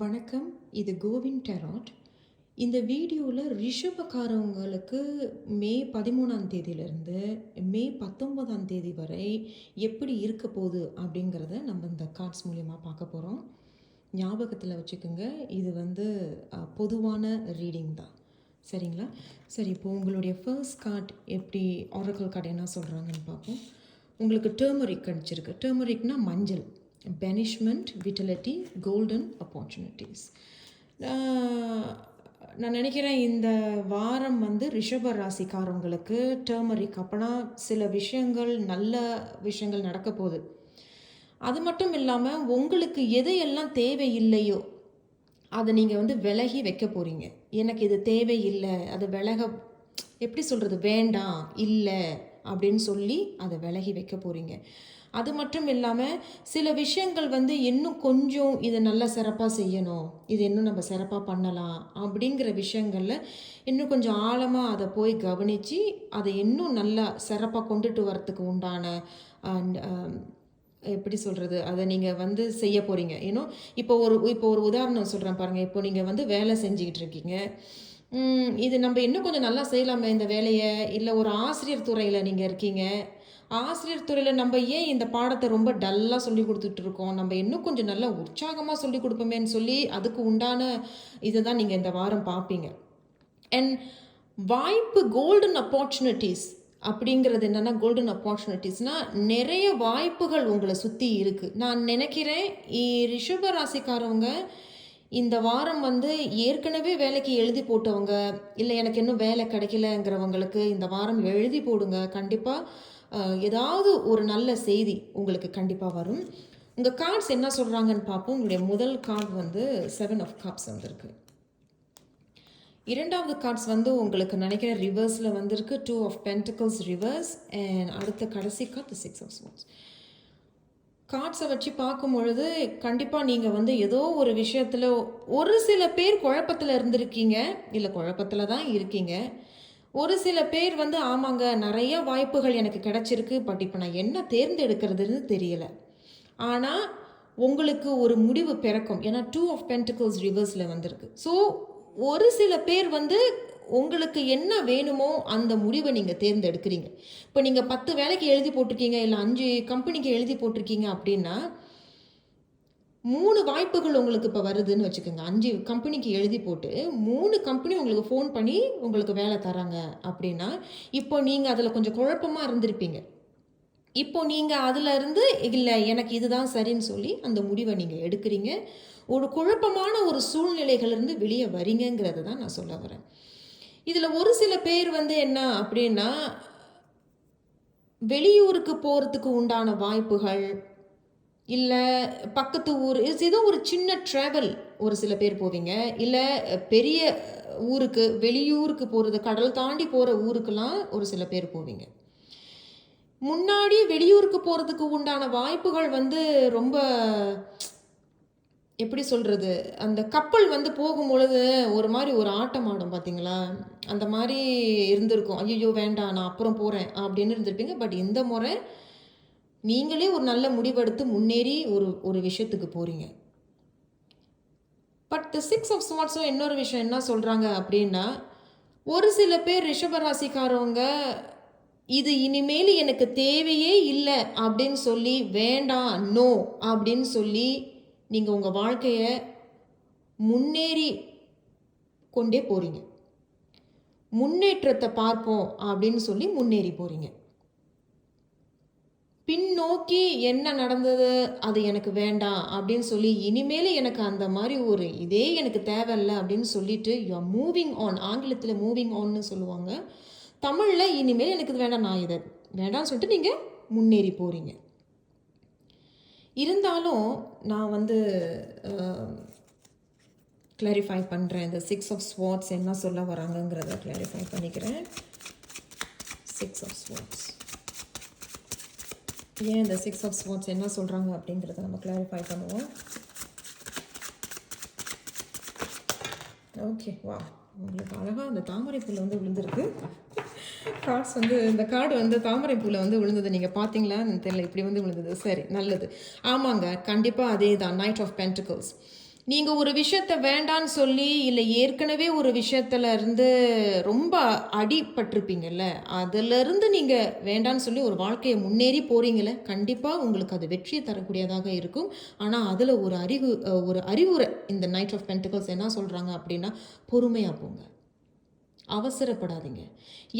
வணக்கம். இது CoWIN tarot. இந்த வீடியோவில் ரிஷபக்காரவங்களுக்கு மே 13ஆம் தேதியிலிருந்து மே 19ஆம் தேதி வரை எப்படி இருக்க போகுது அப்படிங்கிறத நம்ம இந்த கார்ட்ஸ் மூலியமாக பார்க்க போகிறோம். ஞாபகத்தில் வச்சுக்கோங்க, இது பொதுவான ரீடிங் தான். சரிங்களா? சரி, இப்போ உங்களுடைய ஃபர்ஸ்ட் கார்ட் எப்படி ஆரக்கிள் கார்டு என்ன சொல்கிறாங்கன்னு பார்ப்போம். உங்களுக்கு டர்மரிக் கிடச்சிருக்கு. டர்மரிக்னா மஞ்சள். பெனிஷ்மெண்ட், விட்டலிட்டி, கோல்டன் ஆப்பர்ச்சுனிட்டிஸ். நான் நினைக்கிறேன் இந்த வாரம் ரிஷப ராசிக்காரவங்களுக்கு டர்மரிக் அப்போனா சில விஷயங்கள், நல்ல விஷயங்கள் நடக்க போகுது. அது மட்டும் இல்லாமல் உங்களுக்கு எதையெல்லாம் தேவையில்லையோ அதை நீங்கள் விலகி வைக்க போகிறீங்க. எனக்கு இது தேவையில்லை, அது எப்படி சொல்கிறது, வேண்டாம், இல்லை அப்படின்னு சொல்லி அதை விலகி வைக்க போகிறீங்க. அது மட்டும் இல்லாமல் சில விஷயங்கள் இன்னும் கொஞ்சம் இதை நல்லா சிறப்பாக செய்யணும், இது இன்னும் நம்ம சிறப்பாக பண்ணலாம் அப்படிங்கிற விஷயங்களில் இன்னும் கொஞ்சம் ஆழமாக அதை போய் கவனித்து அதை இன்னும் நல்லா சிறப்பாக கொண்டுட்டு வரத்துக்கு உண்டான எப்படி சொல்கிறது, அதை நீங்கள் செய்ய போகிறீங்க. ஏன்னோ இப்போ ஒரு உதாரணம் சொல்கிறேன் பாருங்கள். இப்போ நீங்கள் வேலை செஞ்சுக்கிட்டு இருக்கீங்க. இது நம்ம இன்னும் கொஞ்சம் நல்லா செய்யலாமே இந்த வேலையை. இல்லை ஒரு ஆசிரியர் துறையில் நீங்கள் இருக்கீங்க. ஆசிரியர் துறையில் நம்ம ஏன் இந்த பாடத்தை ரொம்ப டல்லாக சொல்லி கொடுத்துட்டு இருக்கோம், நம்ம இன்னும் கொஞ்சம் நல்லா உற்சாகமாக சொல்லி கொடுப்போமேன்னு சொல்லி அதுக்கு உண்டான இதை தான் நீங்கள் இந்த வாரம் பார்ப்பீங்க. அண்ட் வாய்ப்பு, கோல்டன் ஆப்பர்ச்சுனிட்டிஸ் அப்படிங்கிறது என்னென்னா, கோல்டன் ஆப்பர்ச்சுனிட்டிஸ்னால் நிறைய வாய்ப்புகள் உங்களை சுற்றி இருக்குது. நான் நினைக்கிறேன் ரிஷப ராசிக்காரவங்க இந்த வாரம் ஏற்கனவே வேலைக்கு எழுதி போட்டவங்க, இல்லை எனக்கு இன்னும் வேலை கிடைக்கலங்கிறவங்களுக்கு இந்த வாரம் எழுதி போடுங்க. கண்டிப்பாக ஏதாவது ஒரு நல்ல செய்தி உங்களுக்கு கண்டிப்பாக வரும். உங்கள் கார்ட்ஸ் என்ன சொல்கிறாங்கன்னு பார்ப்போம். உங்களுடைய முதல் கார்டு 7 ஆஃப் கப்ஸ் வந்திருக்கு. இரண்டாவது கார்ட்ஸ் உங்களுக்கு நினைக்கிற ரிவர்ஸில் வந்திருக்கு. 2 ஆஃப் பென்டிகல்ஸ் ரிவர்ஸ். அண்ட் அடுத்த கடைசி கார்டு 6 ஆஃப் ஸ்வார்ட்ஸ். கார்ட்ஸை வச்சு பார்க்கும் பொழுது கண்டிப்பாக நீங்கள் ஏதோ ஒரு விஷயத்தில் ஒரு சில பேர் குழப்பத்தில் இருந்திருக்கீங்க, இல்லை குழப்பத்தில் தான் இருக்கீங்க. ஒரு சில பேர் ஆமாங்க, நிறைய வாய்ப்புகள் எனக்கு கிடச்சிருக்கு, பட் இப்போ நான் என்ன தேர்ந்தெடுக்கிறதுன்னு தெரியலை. ஆனால் உங்களுக்கு ஒரு முடிவு பிறக்கும். ஏன்னா 2 ஆஃப் பென்டிகல்ஸ் ரிவர்ஸில் வந்திருக்கு. ஸோ ஒரு சில பேர் உங்களுக்கு என்ன வேணுமோ அந்த முடிவை நீங்கள் தேர்ந்தெடுக்கிறீங்க. இப்போ நீங்கள் 10 வேலைக்கு எழுதி போட்டிருக்கீங்க, இல்லை 5 கம்பெனிக்கு எழுதி போட்டிருக்கீங்க அப்படின்னா 3 வாய்ப்புகள் உங்களுக்கு இப்போ வருதுன்னு வச்சுக்கோங்க. 5 கம்பெனிக்கு எழுதி போட்டு 3 கம்பெனி உங்களுக்கு ஃபோன் பண்ணி உங்களுக்கு வேலை தராங்க அப்படின்னா, இப்போ நீங்கள் அதில் கொஞ்சம் குழப்பமாக இருந்திருப்பீங்க. இப்போ நீங்கள் அதில் இருந்து இல்லை எனக்கு இதுதான் சரின்னு சொல்லி அந்த முடிவை நீங்கள் எடுக்கிறீங்க. ஒரு குழப்பமான ஒரு சூழ்நிலைகளிலிருந்து வெளியே வரீங்கிறது தான் நான் சொல்ல வரேன். இதில் ஒரு சில பேர் என்ன அப்படின்னா, வெளியூருக்கு போகிறதுக்கு உண்டான வாய்ப்புகள், இல்லை பக்கத்து ஊர், ஏதோ ஒரு சின்ன ட்ராவல் ஒரு சில பேர் போவீங்க. இல்லை பெரிய ஊருக்கு, வெளியூருக்கு போகிறது, கடல் தாண்டி போகிற ஊருக்கெல்லாம் ஒரு சில பேர் போவீங்க. முன்னாடி வெளியூருக்கு போகிறதுக்கு உண்டான வாய்ப்புகள் ரொம்ப எப்படி சொல்கிறது, அந்த கப்பல் போகும் பொழுது ஒரு மாதிரி ஒரு ஆட்டம் ஆடும் பார்த்தீங்களா, அந்த மாதிரி இருந்திருக்கும். ஐயோ வேண்டாம், நான் அப்புறம் போகிறேன் அப்படின்னு இருந்திருப்பீங்க. பட் இந்த முறை நீங்களே ஒரு நல்ல முடிவெடுத்து முன்னேறி ஒரு விஷயத்துக்கு போகிறீங்க. பட் தி 6 ஆஃப் ஸ்வார்ட்ஸும் இன்னொரு விஷயம் என்ன சொல்கிறாங்க அப்படின்னா, ஒரு சில பேர் ரிஷபராசிக்காரவங்க இது இனிமேல் எனக்கு தேவையே இல்லை அப்படின்னு சொல்லி, வேண்டாம், நோ அப்படின்னு சொல்லி நீங்கள் உங்கள் வாழ்க்கையை முன்னேறி கொண்டே போகிறீங்க. முன்னேற்றத்தை பார்ப்போம் அப்படின்னு சொல்லி முன்னேறி போகிறீங்க. பின்னோக்கி என்ன நடந்தது அது எனக்கு வேண்டாம் அப்படின்னு சொல்லி, இனிமேல் எனக்கு அந்த மாதிரி ஒரு இதே எனக்கு தேவையில்லை அப்படின்னு சொல்லிட்டு யூ ஆர் மூவிங் ஆன். ஆங்கிலத்தில் மூவிங் ஆன்னு சொல்லுவாங்க. தமிழில் இனிமேல் எனக்கு இது வேண்டாம், நான் இதை வேண்டாம்னு சொல்லிட்டு நீங்கள் முன்னேறி போகிறீங்க. இருந்தாலும் நான் கிளாரிஃபை பண்ணுறேன். இந்த 6 ஆஃப் ஸ்வார்ட்ஸ் என்ன சொல்ல வராங்கங்கிறத கிளாரிஃபை பண்ணிக்கிறேன். 6 ஆஃப் ஸ்வார்ட்ஸ் ஏன் இந்த 6 ஆஃப் ஸ்வார்ட்ஸ் என்ன சொல்கிறாங்க அப்படிங்கிறத நம்ம கிளாரிஃபை பண்ணுவோம். ஓகே, வா, உங்களுக்கு அழகாக அந்த தாமரைப்பூவில் விழுந்திருக்கு. கார்ட்ஸ் இந்த கார்டு தாமரைப்பூவில் விழுந்தது நீங்கள் பார்த்தீங்களான்னு தெரியல, இப்படி விழுந்தது. சரி, நல்லது. ஆமாங்க, கண்டிப்பாக அதே தான். Knight of pentacles. நீங்கள் ஒரு விஷயத்த வேண்டான்னு சொல்லி இல்லை ஏற்கனவே ஒரு விஷயத்துல இருந்து ரொம்ப அடிபட்டிருப்பீங்கல்ல, அதிலிருந்து நீங்கள் வேண்டான்னு சொல்லி ஒரு வாழ்க்கையை முன்னேறி போகிறீங்கள, கண்டிப்பாக உங்களுக்கு அது வெற்றியை தரக்கூடியதாக இருக்கும். ஆனால் அதில் ஒரு அறிவுரை இந்த நைட் ஆஃப் பென்டிகல்ஸ் என்ன சொல்கிறாங்க அப்படின்னா, பொறுமையாக போங்க, அவசரப்படாதீங்க.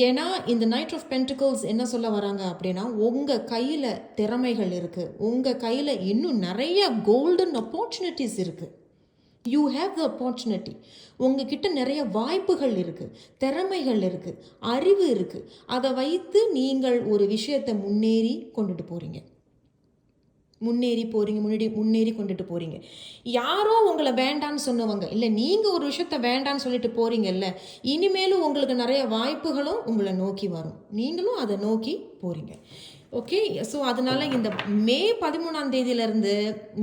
ஏன்னா இந்த நைட் ஆஃப் பென்டிகல்ஸ் என்ன சொல்ல வராங்க அப்படின்னா, உங்கள் கையில் திறமைகள் இருக்குது, உங்கள் கையில் இன்னும் நிறைய கோல்டன் ஆப்பர்ச்சுனிட்டிஸ் இருக்குது. You have the opportunity. உங்ககிட்ட நிறைய வாய்ப்புகள் இருக்குது, திறமைகள் இருக்குது, அறிவு இருக்குது. அதை வைத்து நீங்கள் ஒரு விஷயத்தை முன்னேறி கொண்டுட்டு போகிறீங்க, முன்னேறி கொண்டுட்டு போகிறீங்க. யாரோ உங்களை வேண்டான்னு சொன்னவங்க இல்லை, நீங்கள் ஒரு விஷயத்த வேண்டான்னு சொல்லிட்டு போகிறீங்கல்ல, இனிமேலும் உங்களுக்கு நிறைய வாய்ப்புகளும் உங்களை நோக்கி வரும், நீங்களும் அதை நோக்கி போகிறீங்க. ஓகே, ஸோ அதனால் இந்த மே 13ஆம் தேதியிலேருந்து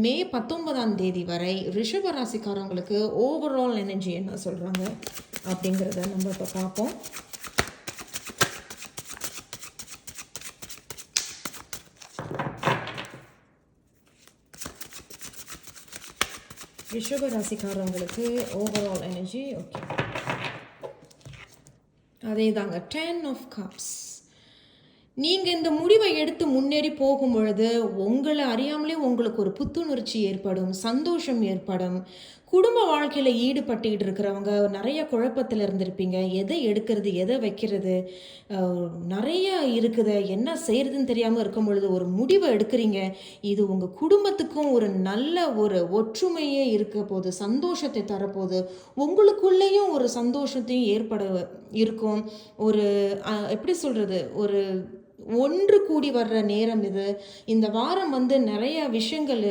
மே 19ஆம் தேதி வரை ரிஷப ராசிக்காரவங்களுக்கு ஓவரால் எனர்ஜி என்ன சொல்கிறாங்க அப்படிங்கிறத நம்ம இப்போ பார்ப்போம். ரிஷப ராசிக்காரவங்களுக்கு ஓவரால் எனர்ஜி ஓகே, அதே தாங்க 10 ஆஃப் கப்ஸ். நீங்கள் இந்த முடிவை எடுத்து முன்னேறி போகும் பொழுது உங்களை அறியாமலே உங்களுக்கு ஒரு புத்துணர்ச்சி ஏற்படும், சந்தோஷம் ஏற்படும். குடும்ப வாழ்க்கையில் ஈடுபட்டுக்கிட்டு இருக்கிறவங்க நிறைய குழப்பத்தில் இருந்திருப்பீங்க, எதை எடுக்கிறது எதை வைக்கிறது நிறைய இருக்குது, என்ன செய்கிறதுன்னு தெரியாமல் இருக்கும் பொழுது ஒரு முடிவை எடுக்கிறீங்க. இது உங்கள் குடும்பத்துக்கும் ஒரு நல்ல ஒரு ஒற்றுமையே இருக்க போது, சந்தோஷத்தை தரப்போகுது, உங்களுக்குள்ளேயும் ஒரு சந்தோஷத்தையும் ஏற்பட இருக்கும். ஒரு எப்படி சொல்கிறது, ஒரு ஒன்று கூடி வர்ற நேரம் இது. இந்த வாரம் நிறைய விஷயங்கள்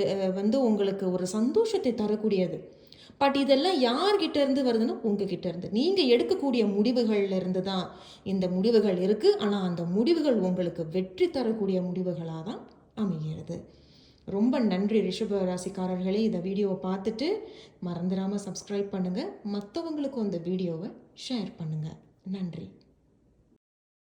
உங்களுக்கு ஒரு சந்தோஷத்தை தரக்கூடியது. பட் இதெல்லாம் யார்கிட்ட இருந்து வருதுன்னா உங்ககிட்ட இருந்து, நீங்கள் எடுக்கக்கூடிய முடிவுகள்ல இருந்து தான் இந்த முடிவுகள் இருக்குது. ஆனால் அந்த முடிவுகள் உங்களுக்கு வெற்றி தரக்கூடிய முடிவுகளாக தான் அமைகிறது. ரொம்ப நன்றி ரிஷப ராசிக்காரர்களே. இந்த வீடியோவை பார்த்துட்டு மறந்துடாமல் சப்ஸ்கிரைப் பண்ணுங்கள், மற்றவங்களுக்கும் இந்த வீடியோவை ஷேர் பண்ணுங்கள். நன்றி.